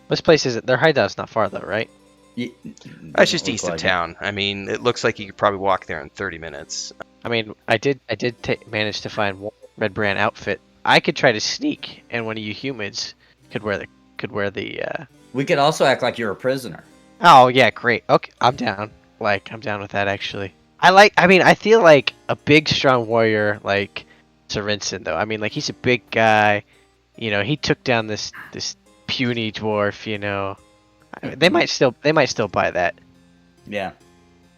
This place isn't. Their hideout's not far though, right? It's just east of town. I mean, it looks like you could probably walk there in 30 minutes. I mean, I did manage to find one Redbrand outfit. I could try to sneak, and one of you humans could wear the. We could also act like you're a prisoner. Oh yeah, great. Okay, I'm down. I'm down with that actually. I mean, I feel like a big, strong warrior like Sorensin though. I mean, like he's a big guy. You know, he took down this puny dwarf. You know, they might still buy that. Yeah.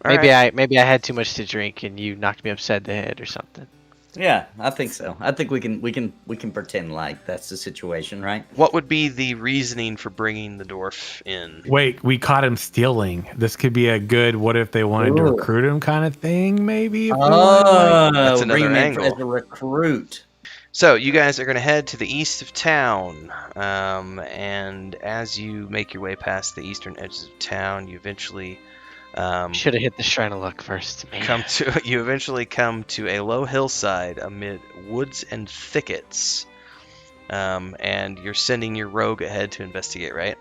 Maybe I had too much to drink and you knocked me upside the head or something. Yeah, I think so. I think we can pretend like that's the situation, right? What would be the reasoning for bringing the dwarf in? Wait, we caught him stealing. This could be a good what if they wanted to recruit him kind of thing, maybe? That's another angle. angle. As a recruit. So you guys are going to head to the east of town, and as you make your way past the eastern edges of town, you eventually should have hit the Shrine of Luck first. Man. You eventually come to a low hillside amid woods and thickets, and you're sending your rogue ahead to investigate, right?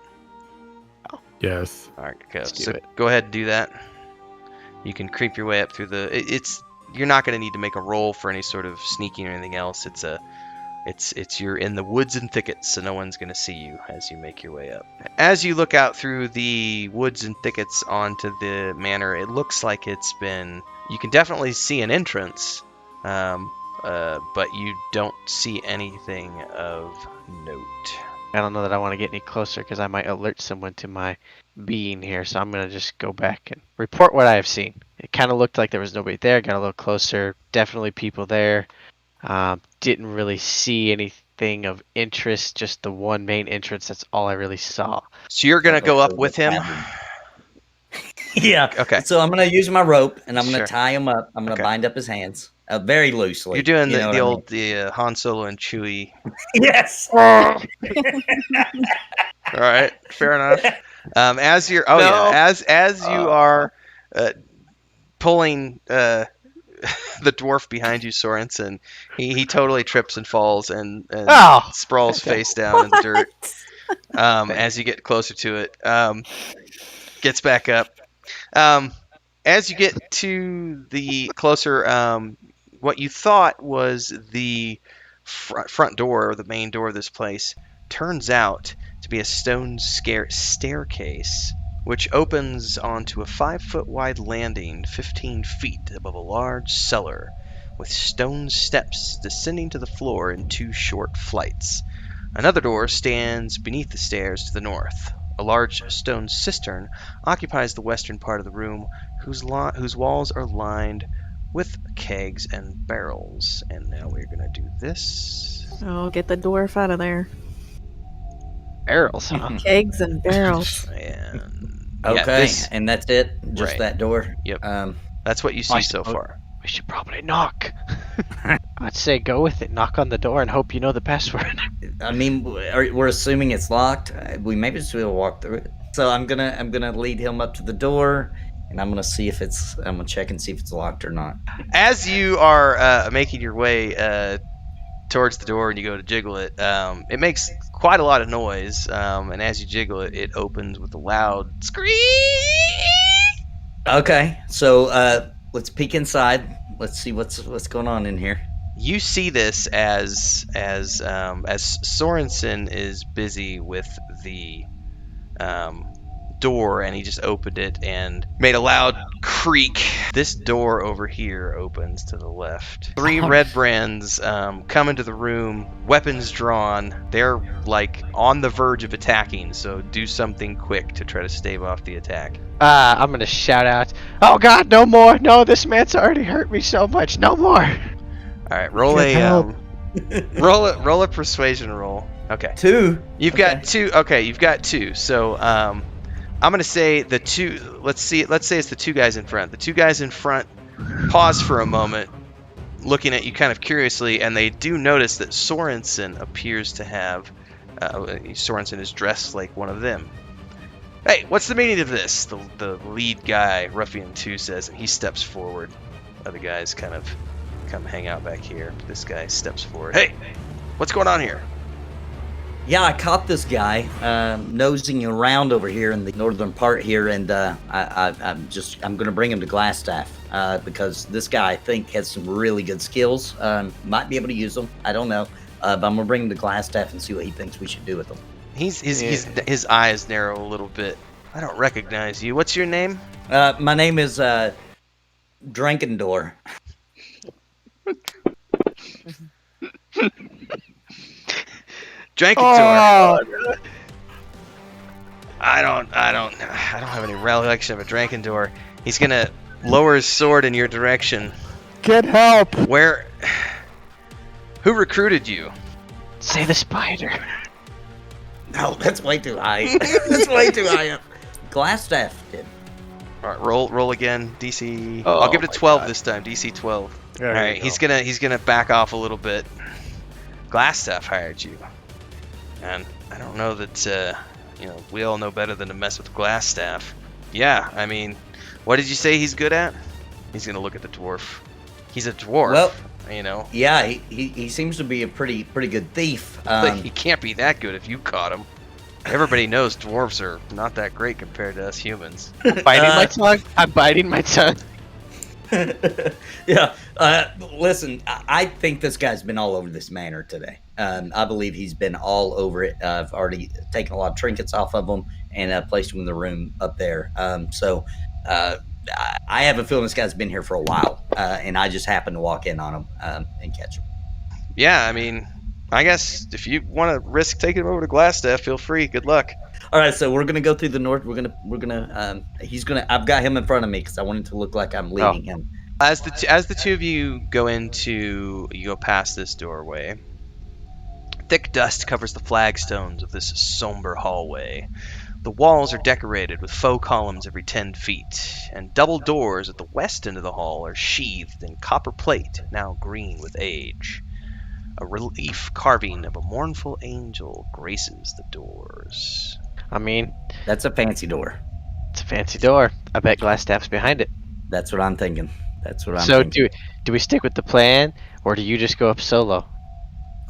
Yes. All right, so go ahead and do that. You can creep your way up through you're not going to need to make a roll for any sort of sneaking or anything else. You're in the woods and thickets, so no one's going to see you as you make your way up. As you look out through the woods and thickets onto the manor, it looks like you can definitely see an entrance, but you don't see anything of note. I don't know that I want to get any closer because I might alert someone to my being here, so I'm going to just go back and report what I have seen. It kind of looked like there was nobody there. Got a little closer. Definitely people there. Didn't really see anything of interest. Just the one main entrance. That's all I really saw. So you're going to go up with him? Yeah. Okay. So I'm going to use my rope and I'm going to tie him up. I'm going to bind up his hands very loosely. You're doing the Han Solo and Chewie. Yes. All right. Fair enough. As you are pulling the dwarf behind you, Sorensin, he totally trips and falls and sprawls face down in the dirt. As you get closer to it, gets back up. As you get to the closer, what you thought was the front door, or the main door of this place, turns out to be a stone staircase, which opens onto a 5-foot wide landing 15 feet above a large cellar, with stone steps descending to the floor in 2 short flights. Another door stands beneath the stairs to the north. A large stone cistern occupies the western part of the room, whose walls are lined with kegs and barrels. And now we're going to do this. Oh, get the dwarf out of there. Barrels, huh? Kegs and barrels. And that's it? Just that door? Yep. That's what you see so far. We should probably knock. I'd say go with it. Knock on the door and hope you know the password. I mean, we're assuming it's locked. We maybe just will walk through it. So I'm gonna lead him up to the door, and I'm gonna check and see if it's locked or not. As you are making your way towards the door and you go to jiggle it, it makes quite a lot of noise. And as you jiggle it, it opens with a loud scream. Okay, so let's peek inside. Let's see what's going on in here. You see this as Sorensin is busy with the door, and he just opened it and made a loud creak. This door over here opens to the left. 3 Redbrands come into the room, weapons drawn. They're like on the verge of attacking, so do something quick to try to stave off the attack. I'm gonna shout out, "Oh God, no more! No, this man's already hurt me so much. No more!" All right, roll a persuasion roll. Okay. 2. You've got 2. Okay, you've got 2. So I'm gonna say the 2. Let's say it's the 2 guys in front. The 2 guys in front pause for a moment, looking at you kind of curiously, and they do notice that Sorensin appears to have. Sorensin is dressed like one of them. Hey, what's the meaning of this? The lead guy, Ruffian 2, says, and he steps forward. Other guys kind of come hang out back here. This guy steps forward. Hey, what's going on here? Yeah, I caught this guy nosing around over here in the northern part here, and I'm going to bring him to Glassstaff because this guy I think has some really good skills. Might be able to use them. I don't know, but I'm gonna bring him to Glassstaff and see what he thinks we should do with them. His eyes narrow a little bit. I don't recognize you. What's your name? My name is Drankendor. Drankendor. Oh, I don't have any recollection of a Drankendor. He's gonna lower his sword in your direction. get help! Who recruited you? Say the spider. No, that's way too high. That's way too high up. Glassstaff did. All right, roll again. DC. Oh, I'll give it a my 12 God. this time. DC 12. There All you right, go. he's gonna back off a little bit. Glassstaff hired you, and I don't know that we all know better than to mess with Glassstaff. Yeah, I mean, what did you say he's good at? He's gonna look at the dwarf. He's a dwarf. Well, you know. yeah, he seems to be a pretty good thief. He can't be that good if you caught him. Everybody knows dwarves are not that great compared to us humans. Biting my tongue. I'm biting my tongue. Yeah. Listen, I think this guy's been all over this manor today. I believe he's been all over it. I've already taken a lot of trinkets off of him and placed him in the room up there. I have a feeling this guy's been here for a while, and I just happened to walk in on him and catch him. Yeah, I mean, I guess if you want to risk taking him over to Glassstaff, feel free. Good luck. All right, so we're gonna go through the north. I've got him in front of me because I want it to look like I'm leading him. As the two of you go past this doorway, thick dust covers the flagstones of this somber hallway. The walls are decorated with faux columns every 10 feet, and double doors at the west end of the hall are sheathed in copper plate, now green with age. A relief carving of a mournful angel graces the doors. I mean, That's a fancy door. it's a fancy door. I bet Glassstaff's behind it. That's what I'm thinking. So do we stick with the plan, or do you just go up solo?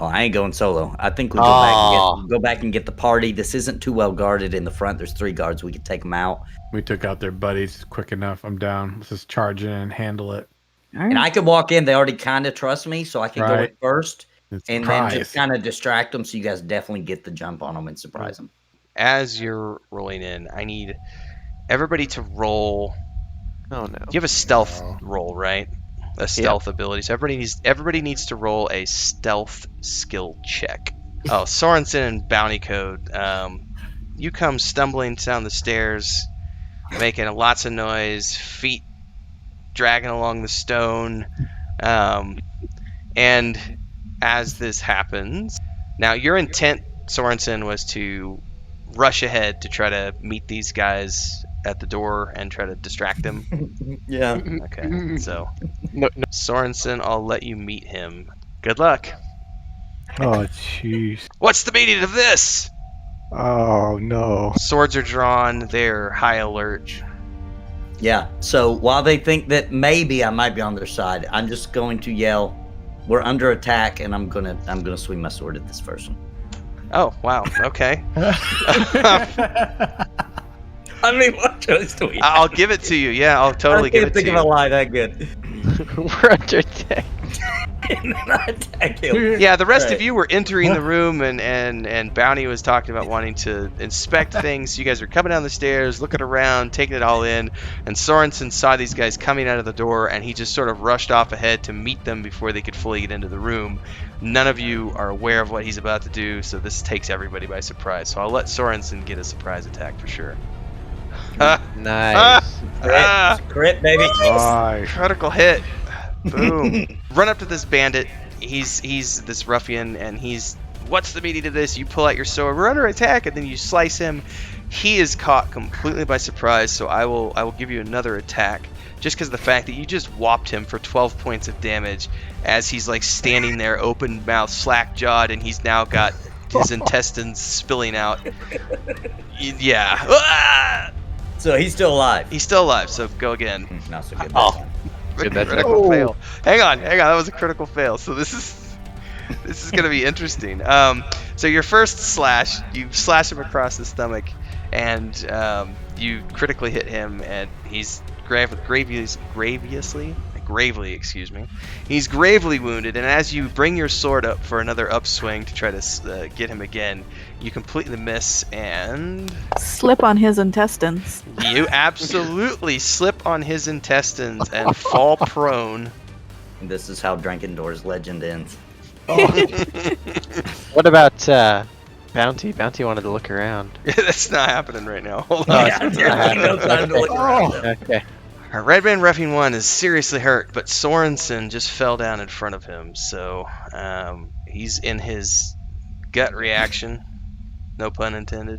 Oh, I ain't going solo. I think we go back and get the party. This isn't too well guarded in the front. There's 3 guards. We could take them out. We took out their buddies quick enough. I'm down. Let's just charge in and handle it. And I could walk in. They already kind of trust me, so I can go in Right. first It's and then just kind of distract them so you guys definitely get the jump on them and surprise them. As you're rolling in, I need everybody to roll. Oh no. You have a stealth roll, right? A stealth ability. So everybody needs to roll a stealth skill check. Oh, Sorensin and Bounty Code. You come stumbling down the stairs, making lots of noise, feet dragging along the stone. And as this happens, now your intent, Sorensin, was to rush ahead to try to meet these guys at the door and try to distract them. Yeah. Okay, so No. Sorensin, I'll let you meet him. Good luck. Oh, jeez. What's the meaning of this? Oh, no. Swords are drawn. They're high alert. Yeah. So while they think that maybe I might be on their side, I'm just going to yell, "We're under attack!" and I'm gonna swing my sword at this person. Oh, wow. Okay. I mean, what choice do we? I'll give it to you. Yeah, I'll totally I give can't it think to of a you. lie that good. We're under attack. And then I attack him. Yeah, the rest of Right. you were entering the room, and Bounty was talking about wanting to inspect things. You guys are coming down the stairs, looking around, taking it all in, and Sorensen saw these guys coming out of the door, and he just sort of rushed off ahead to meet them before they could fully get into the room. None of you are aware of what he's about to do, so this takes everybody by surprise. So I'll let Sorensen get a surprise attack for sure. Nice. Crit, baby. Nice. Critical hit. Boom. Run up to this bandit. He's this ruffian, and he's, what's the meaning of this? You pull out your sword. We're under attack, and then you slice him. He is caught completely by surprise, so I will give you another attack, just because of the fact that you just whopped him for 12 points of damage as he's like standing there, open mouth, slack jawed, and he's now got his intestines spilling out. Yeah. Ah! So he's still alive. He's still alive, so go again. Not so good. Oh. Good, that's Critical fail. Hang on, that was a critical fail. So this is This is gonna be interesting. So your first slash, you slash him across the stomach, and you critically hit him, and he's gravely, excuse me. He's gravely wounded, and as you bring your sword up for another upswing to try to get him again, you completely miss, and Slip on his intestines. you absolutely slip on his intestines and fall prone. This is how Drankendor's legend ends. What about Bounty? Bounty wanted to look around. That's not happening right now. Hold Oh, on. it's not happening. Okay. Our Redbrand Ruffian 1 is seriously hurt, but Sorensin just fell down in front of him, so he's in his gut reaction. No pun intended.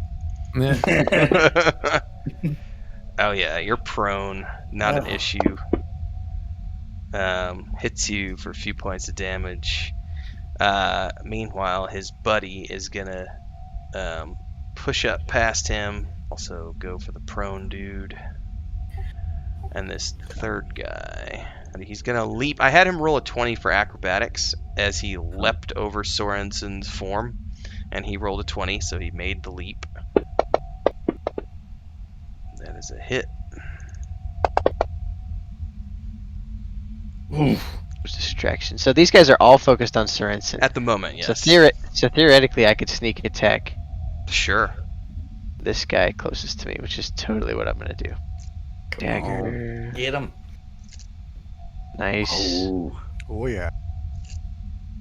Oh yeah, you're prone. Not an issue. Hits you for a few points of damage. Meanwhile, his buddy is gonna push up past him. Also go for the prone dude. And this third guy, he's gonna leap. I had him roll a 20 for acrobatics as he leapt over Sorensen's form, and he rolled a 20, so he made the leap. That is a hit. Distraction. So these guys are all focused on Sorensin. At the moment, yes. So theoretically, I could sneak attack Sure. this guy closest to me, which is totally what I'm gonna do. Dagger. Get him. Nice. Oh yeah.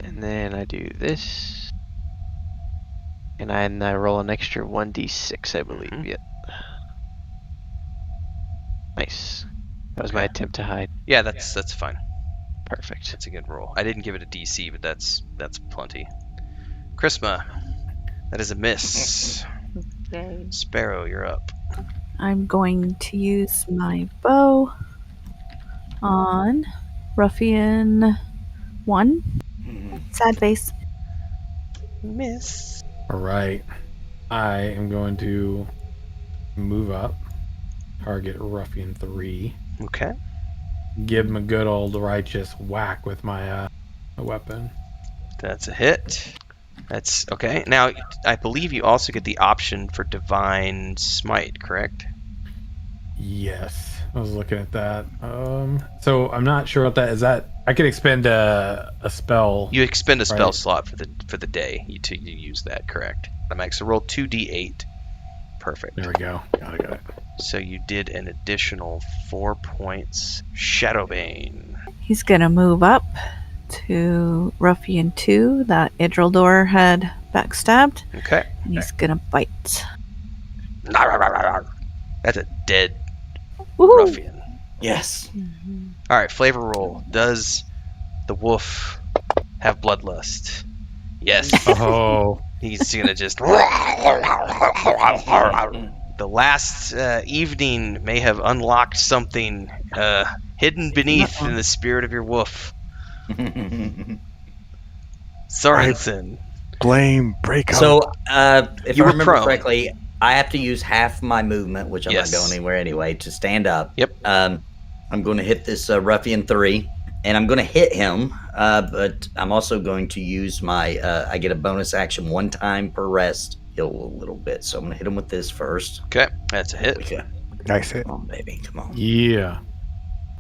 And then I do this. And I roll an extra 1d6, I believe. Mhm. Yep. Nice. That was my attempt to hide. Yeah, that's fine. Perfect. That's a good roll. I didn't give it a DC, but that's plenty. Chrisma, that is a miss. Okay. Sparrow, you're up. I'm going to use my bow on Ruffian 1. Sad face. Miss. All right. I am going to move up, target Ruffian 3, Okay. give him a good old righteous whack with my weapon. That's a hit. That's okay. Now, I believe you also get the option for Divine Smite, correct? Yes, I was looking at that. So I'm not sure what that is. That I could expend a spell. You expend a spell Right. slot for the day. You use that, correct? That makes so roll 2d8. Perfect. There we go. Got it. So you did an additional 4 points. Shadowbane. He's going to move up to Ruffian 2 that Idrildor had backstabbed. Okay. And he's going to bite. That's a dead Woohoo! ruffian. Yes. All right, flavor roll. Does the wolf have bloodlust? Yes. Oh, He's gonna just. The last evening may have unlocked something hidden beneath in the spirit of your wolf. Sorensen. Blame breakout. So, if You I were remember prone. correctly, I have to use half my movement, which I'm Yes. not going anywhere anyway, to stand up. Yep. I'm going to hit this Ruffian 3, and I'm going to hit him, but I'm also going to use my, I get a bonus action 1 time per rest, heal a little bit. So I'm going to hit him with this first. Okay, that's a hit. Okay. Nice hit. Come on, baby. Come on. yeah.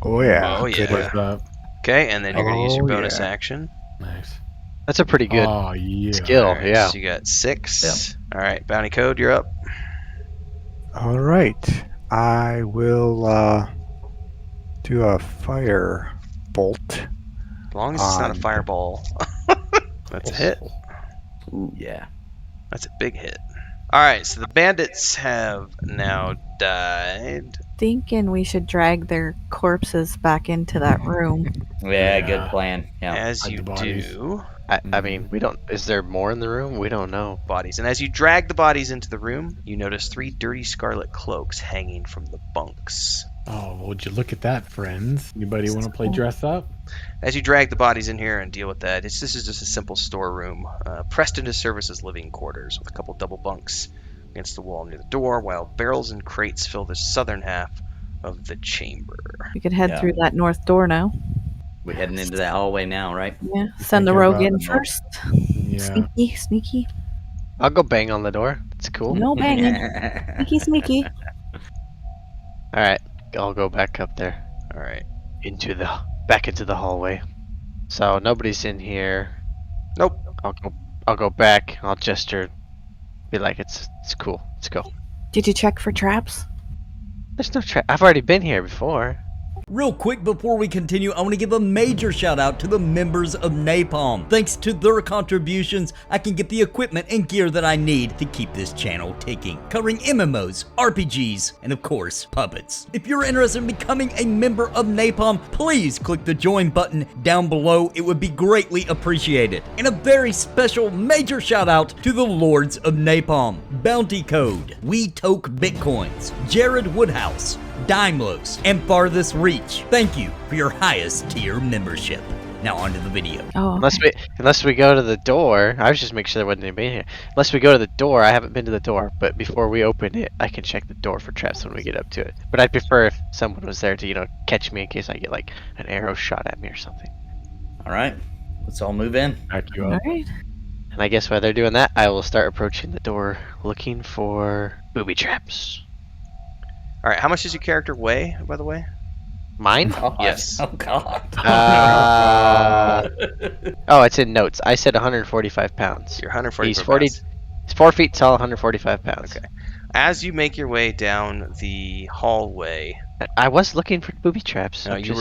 Oh yeah. Oh, yeah. Good hit. What's up? Okay, and then you're gonna use your Oh, bonus yeah. action. Nice. That's a pretty good Oh yeah. skill. All right, Yeah. So you got 6. All right, bounty code, you're up. All right. I will do a fire bolt. As long as it's not a fireball. That's a hit. Ooh, yeah. That's a big hit. All right, so the bandits have now died. Thinking we should drag their corpses back into that room. Yeah, good Yeah. plan. Yeah. As Hide you the bodies. do, I mean, we don't. Is there more in the room? We don't know. bodies. And as you drag the bodies into the room, you notice 3 dirty scarlet cloaks hanging from the bunks. Oh, would you look at that, friends? Anybody want to play dress up? As you drag the bodies in here and deal with that, this is just a simple storeroom, pressed into service as living quarters with a couple double bunks against the wall near the door, while barrels and crates fill the southern half of the chamber. We could head Yeah. through that north door now. We're heading into that hallway now, right? Yeah. Send the thinking rogue about in it. first. Yeah. Sneaky. I'll go bang on the door. It's cool. No banging. Sneaky. All right, I'll go back up there. All right. Back into the hallway. So nobody's in here. Nope. I'll go back. I'll gesture. Be like, it's cool. Let's go. Did you check for traps? There's no trap. I've already been here before. Real quick before we continue, I want to give a major shout out to the members of Napalm. Thanks to their contributions, I can get the equipment and gear that I need to keep this channel ticking, covering MMOs, RPGs, and of course, puppets. If you're interested in becoming a member of Napalm, please click the join button down below. It would be greatly appreciated. And a very special major shout out to the Lords of Napalm, Bounty Code, We Toke Bitcoins, Jared Woodhouse, Daimlos, and Farthest Reach. Thank you for your highest tier membership. Now on to the video. Oh, Unless we go to the door. I was just making sure there wasn't anybody here. Unless we go to the door. I haven't been to the door, but before we open it, I can check the door for traps when we get up to it. But I'd prefer if someone was there to, catch me in case I get like an arrow shot at me or something. All right, let's all move in. Back you all up. right. And I guess while they're doing that, I will start approaching the door looking for booby traps. All right. How much does your character weigh, by the way? Mine? God. Yes. Oh God. Oh, it's in notes. I said 145 pounds. You're 140 He's pounds. He's 4 feet tall, 145 pounds. Okay. As you make your way down the hallway, I was looking for booby traps. So you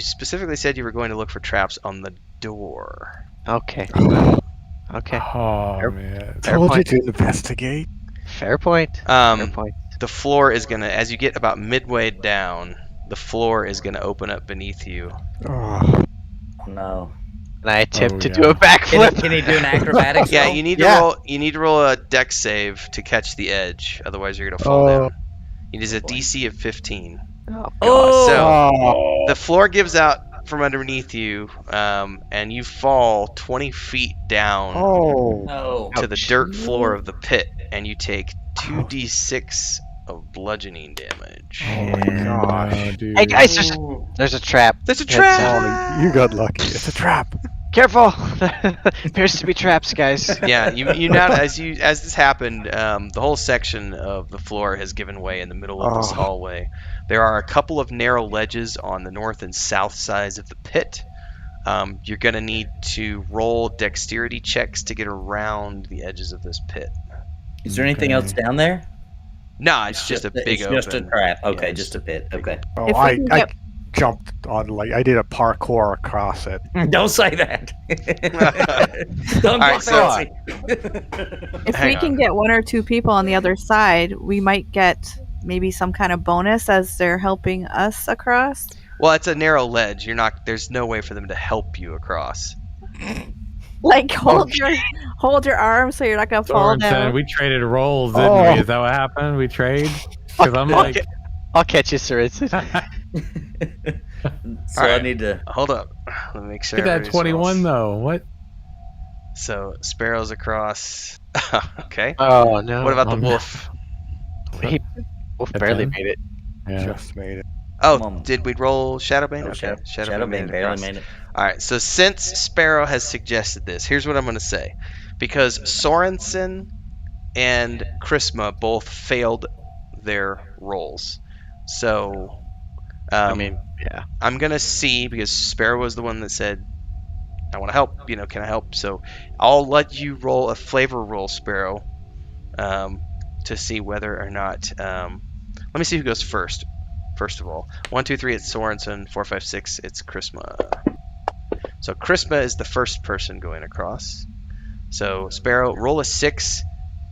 specifically said you were going to look for traps on the door. Okay. Okay. Oh man. Told you point. to investigate. Fair point. Fair point. The floor is gonna, as you get about midway down, the floor is gonna open up beneath you. Oh, No. And I attempt to yeah. do a backflip. Can he do an acrobatics? Yeah, roll? you need to Yeah. roll. You need to roll a dex save to catch the edge. Otherwise, you're gonna fall Oh. down. It is a DC of 15. Oh, Oh. So the floor gives out from underneath you, and you fall 20 feet down oh, No. to the dirt floor of the pit, and you take 2d6 of bludgeoning damage. oh my gosh. Oh, dude. Hey guys, there's a trap. There's a Heads trap! You got lucky. It's a trap. Careful! Appears to be traps, guys. Yeah, you now as this happened, the whole section of the floor has given way in the middle of this Oh. hallway. There are a couple of narrow ledges on the north and south sides of the pit. You're gonna need to roll dexterity checks to get around the edges of this pit. Is there anything else down there? No, it's just a big It's open. just a trap. Okay, yeah, just a pit. Okay. Oh, If we I can get- jumped on I did a parkour across it. Don't say that. Don't All right, get so- fancy. If Hang we can on. get one or two people on the other side, we might get maybe some kind of bonus as they're helping us across. Well, it's a narrow ledge. There's no way for them to help you across. Like hold your arm so you're not gonna fall Sorensen, down. we traded roles, didn't Oh. we? Is that what happened? We trade? Because I'm like, I'll catch you, Sorensin. So All right. I need to. Hold up. Let me make sure. look at that everybody's 21 rolls. though. What? So Sparrow's across. Okay. Oh no. What about the Oh, no. wolf? Wolf At barely 10? made it. Yeah. Just made it. Oh, Come on. did we roll Shadowbane? Oh, Okay. Shadowbane made it barely across. made it. All right. So since Sparrow has suggested this, here's what I'm going to say. Because Sorensin and Chrisma both failed their rolls. So I mean, yeah. I'm going to see, because Sparrow was the one that said, I want to help, can I help? So I'll let you roll a flavor roll, Sparrow, to see whether or not, let me see who goes first. First of all, 1, 2, 3, it's Sorensen. 4, 5, 6, it's Chrisma. So Chrisma is the first person going across. So Sparrow, roll a 6.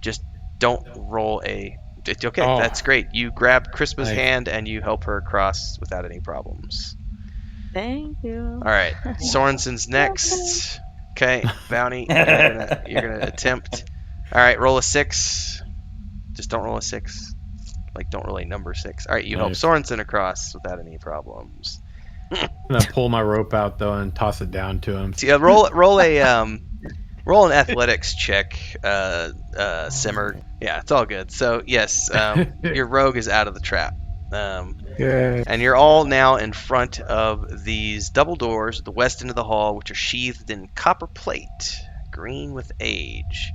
Just don't roll a. Okay, Oh. that's great. You grab Chrisma's Nice. hand and you help her across without any problems. Thank you. All right, Sorensen's next. Okay, Bounty, you're gonna attempt. All right, roll a 6. Just don't roll a 6. Like, don't roll a number 6. All right, you help Nice. Sorensen across without any problems. I'm gonna pull my rope out though and toss it down to him. So, yeah, roll an athletics check, Simmer. Yeah, it's all good. So yes, your rogue is out of the trap. Yeah. And you're all now in front of these double doors at the west end of the hall, which are sheathed in copper plate, green with age.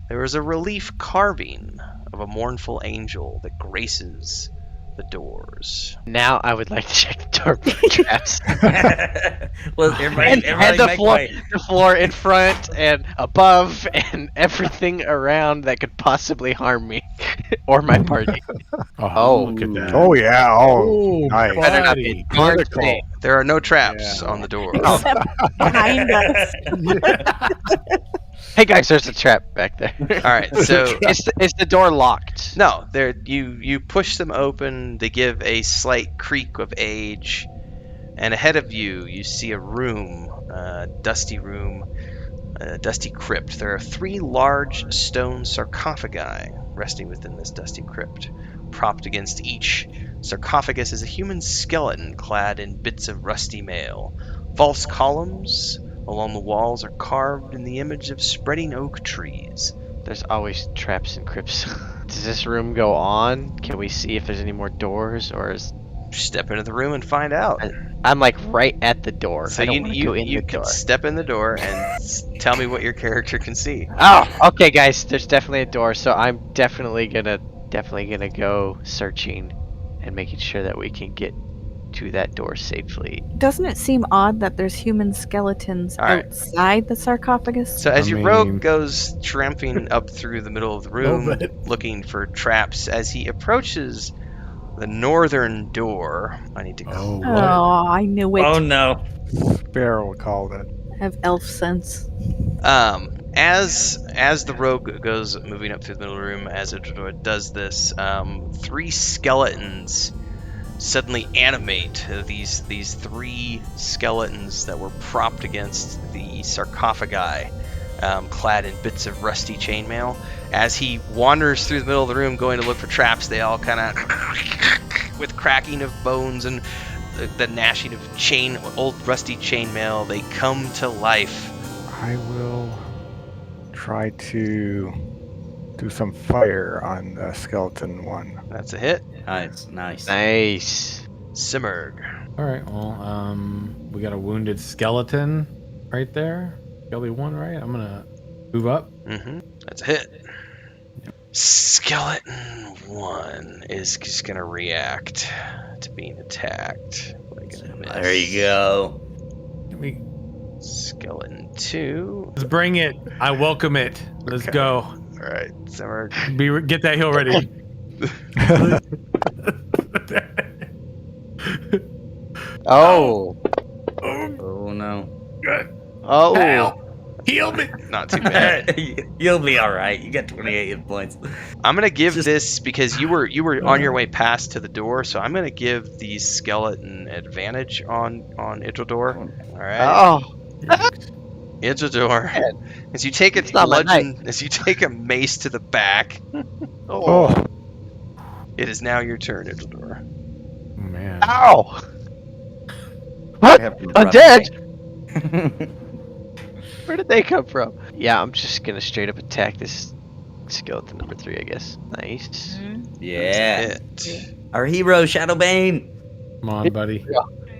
There is a relief carving of a mournful angel that graces the doors. Now I would like to check the door for traps. Well, everybody, and everybody the make floor, way. the floor in front and above and everything around that could possibly harm me or my party. Oh, look at that. Oh yeah. Oh, Oh, nice. Better not buddy. be darn Critical. safe. There are no traps Yeah. on the door. Except behind us. Hey guys, there's a trap back there. All right, so Is the door locked? no, you push them open. They give a slight creak of age, and ahead of you, you see a room, dusty room, a dusty crypt. There are 3 large stone sarcophagi resting within this dusty crypt. Propped against each sarcophagus is a human skeleton clad in bits of rusty mail. False columns along the walls are carved in the image of spreading oak trees. There's always traps and crypts. Does this room go on? Can we see if there's any more doors, or is Step into the room and find out. I'm like right at the door? So I don't want to go in you the can door. step in the door and tell me what your character can see. Oh, okay, guys. There's definitely a door, so I'm definitely gonna go searching and making sure that we can get to that door safely. Doesn't it seem odd that there's human skeletons All right. outside the sarcophagus? So as I your mean- rogue goes tramping up through the middle of the room, Little bit. looking for traps, as he approaches the northern door, I need to Oh, Oh, what? I knew it. Oh no. Sparrow called it. I have elf sense. As the rogue goes moving up through the middle of the room, as it does this, 3 skeletons suddenly animate. These 3 skeletons that were propped against the sarcophagi, clad in bits of rusty chainmail. As he wanders through the middle of the room going to look for traps, they all kind of, with cracking of bones and the gnashing of old rusty chainmail, they come to life. I will try to do some fire on the skeleton one. That's a hit. Nice, nice. Nice. Simurg. All right. Well, we got a wounded skeleton right there. Skelly 1, right? I'm gonna move up. That's a hit. Skeleton 1 is just gonna react to being attacked. We're gonna miss. There you go. Can we Skeleton 2. let's bring it? I welcome it. Let's Okay. go. All right, Simurg. Get that heal ready. Oh. Oh no. Oh. Ow. Heal me. Not too bad. You'll be all right. You got 28 hit points. I'm gonna give Just- this because you were on your way past to the door, so I'm gonna give the skeleton advantage on Idrildor. All right. Oh. Idrildor. As you take It's not my as you take a mace to the back, Oh, it is now your turn, Idrildor. Oh, man. Ow. I What? have to I'm drop dead. Where did they come from? Yeah, I'm just gonna straight up attack this skeleton number 3, I guess. Nice. Yeah. Hit. Our hero, Shadowbane. Come on, buddy.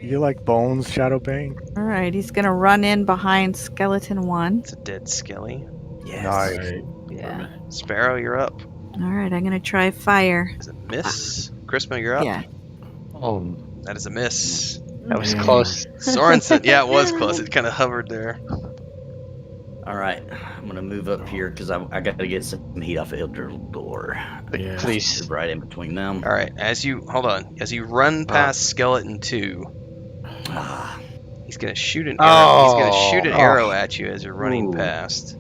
you like bones, Shadowbane? All right, he's gonna run in behind skeleton 1. It's a dead skelly. Yes. Nice. Right. Yeah. Sparrow, you're up. All right, I'm gonna try fire. Is it miss? Chrisma, you're up. Yeah. Oh, That is a miss. that was Man. close. Sorensen, yeah, it was close. It kind of hovered there. All right. I'm gonna move up here because I got to get some heat off of Idrildor. Yeah. Please. Right in between them. All right, as you run past skeleton 2, Ah, he's gonna shoot an arrow. He's gonna shoot an Oh. arrow at you as you're running Ooh. past,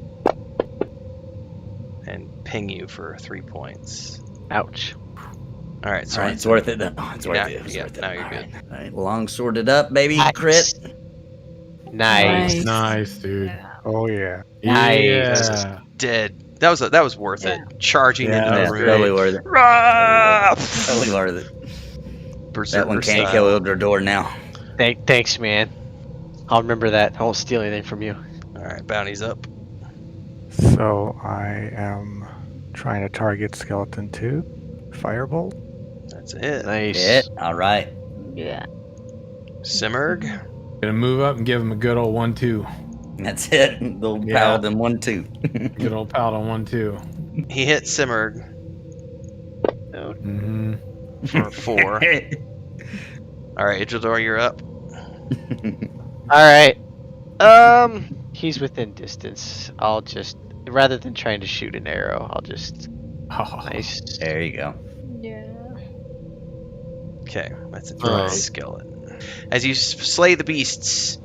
and ping you for 3 points. Ouch. All right, all so right, it's worth it. Then. It's worth Yeah, it. It's yeah, worth it. now you're All good. right. All right. Long sworded up, baby. Nice. Crit. Nice. Nice, dude. Oh yeah. Nice. Yeah. dead. That was worth it. Charging Yeah, into That's the room. totally worth it. Rah! Totally worth it. Berserker That one can't style. kill Idrildor now. Thanks, man. I'll remember that. I won't steal anything from you. All right, bounty's up. So I am trying to target skeleton 2. Firebolt. That's a hit. Nice. Hit. All right. Yeah. Simurg. Gonna move up and give him a good old 1-2. That's it. The old Yeah. paladin 1-2. Good old paladin 1-2. He hit Simurg Mm-hmm. for 4. All right, Idrildor, you're up. All right. He's within distance. I'll just, rather than trying to shoot an arrow, I'll just. Oh, Nice. There you go. Yeah. Okay, that's a Alright. skeleton. As you slay the beasts,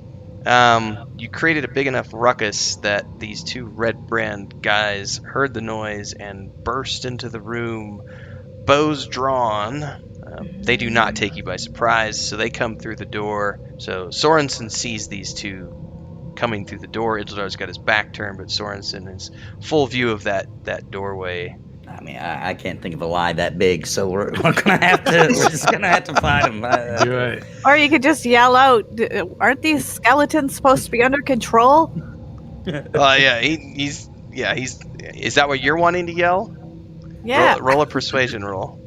you created a big enough ruckus that these 2 Redbrand guys heard the noise and burst into the room, bows drawn. They do not take you by surprise, so they come through the door. So Sorensin sees these 2 coming through the door. Idrildor's got his back turned, but Sorensin is full view of that doorway. I mean, I can't think of a lie that big, so we're gonna have to. We're just gonna have to fight him. do it. Or you could just yell out, aren't these skeletons supposed to be under control? Yeah, he's. Is that what you're wanting to yell? Yeah. Roll a persuasion roll.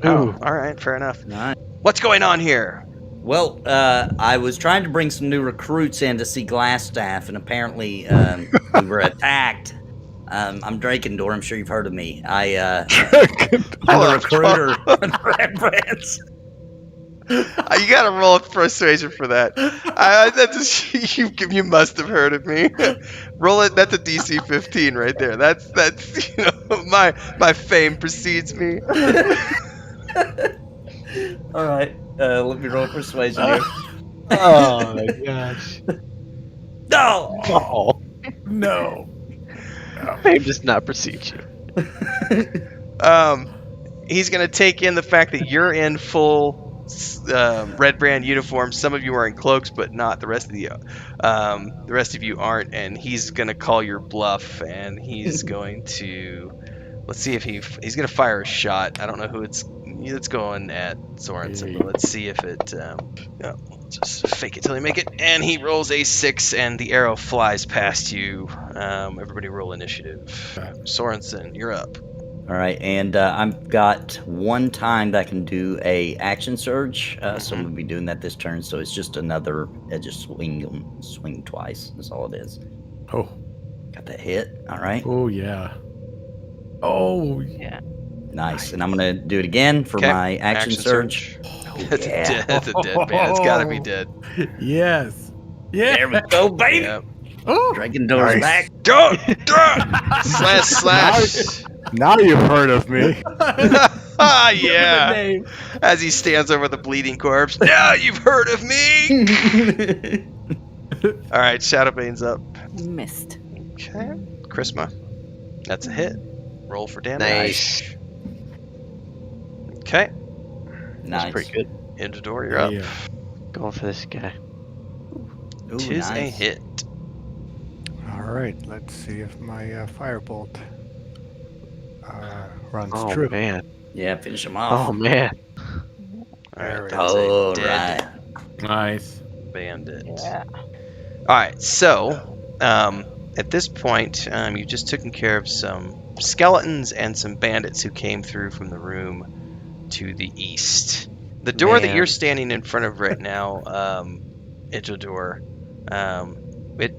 Ooh. Oh, all right, fair enough. Nice. What's going on here? Well, I was trying to bring some new recruits in to see Glassstaff, and apparently we were attacked. I'm Drankendor. I'm sure you've heard of me. I'm a recruiter of the Redbrands. You gotta roll a persuasion for that. You must have heard of me. Roll it. That's a DC 15 right there. That's my fame precedes me. All right, let me roll persuasion here. Oh my gosh. No. Oh. No. Fame does not precede you. He's gonna take in the fact that you're in full Redbrand uniform. Some of you are in cloaks, but not the rest of you. The rest of you aren't, and he's gonna call your bluff, and he's going to. Let's see if he's gonna fire a shot. I don't know who it's going at Sorensin, but let's see if it. Just fake it till you make it, and he rolls a 6, and the arrow flies past you. Everybody roll initiative. Sorensin, you're up. All right, and I've got 1 time that I can do a action surge, so I'm gonna be doing that this turn. So it's just another, just swing twice. That's all it is. Oh. Got that hit. All right. Oh yeah. Oh Yeah. Nice. And I'm gonna do it again for Okay, my action surge. That's yeah. That's a dead man. It's gotta be dead. yes. Yeah. There we go, baby. Yep. Oh. Drankendor's Nice. back. Go! Slash! Now you've heard of me. Ah, yeah. As he stands over the bleeding corpse. Now you've heard of me. All right, Shadowbane's up. Missed. Okay, Chrisma. That's a hit. Roll for damage. Nice. Okay, Nice. That's pretty good. Indador, you're up. Yeah. Going for this guy. Ooh, Tis a nice. hit. All right, let's see if my firebolt runs Oh true. man. Yeah, finish him off. Oh man. All right, There we that's All a dead right. Nice. bandit. Yeah. All right, so at this point, you've just taken care of some skeletons and some bandits who came through from the room to the east. The door that Man. you're standing in front of right now, Idrildor,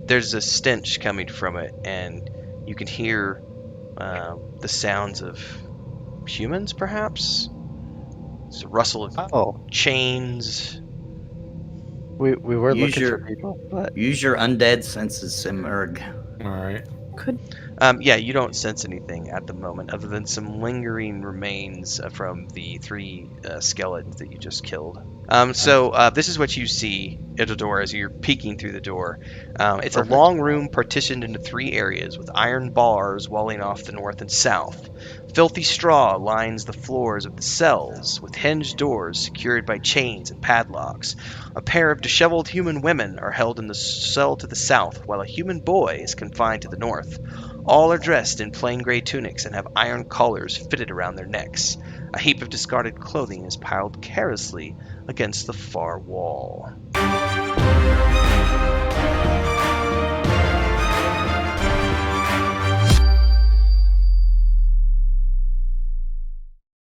there's a stench coming from it, and you can hear the sounds of humans, perhaps. It's a rustle of Oh, chains. we were Use looking your- for people, but Use your undead senses, Simurg. All right. Could Yeah, you don't sense anything at the moment other than some lingering remains from the 3 skeletons that you just killed. So this is what you see, Idrildor, as you're peeking through the door. It's a long room partitioned into 3 areas with iron bars walling off the north and south. Filthy straw lines the floors of the cells, with hinged doors secured by chains and padlocks. A pair of disheveled human women are held in the cell to the south, while a human boy is confined to the north. All are dressed in plain gray tunics and have iron collars fitted around their necks. A heap of discarded clothing is piled carelessly against the far wall.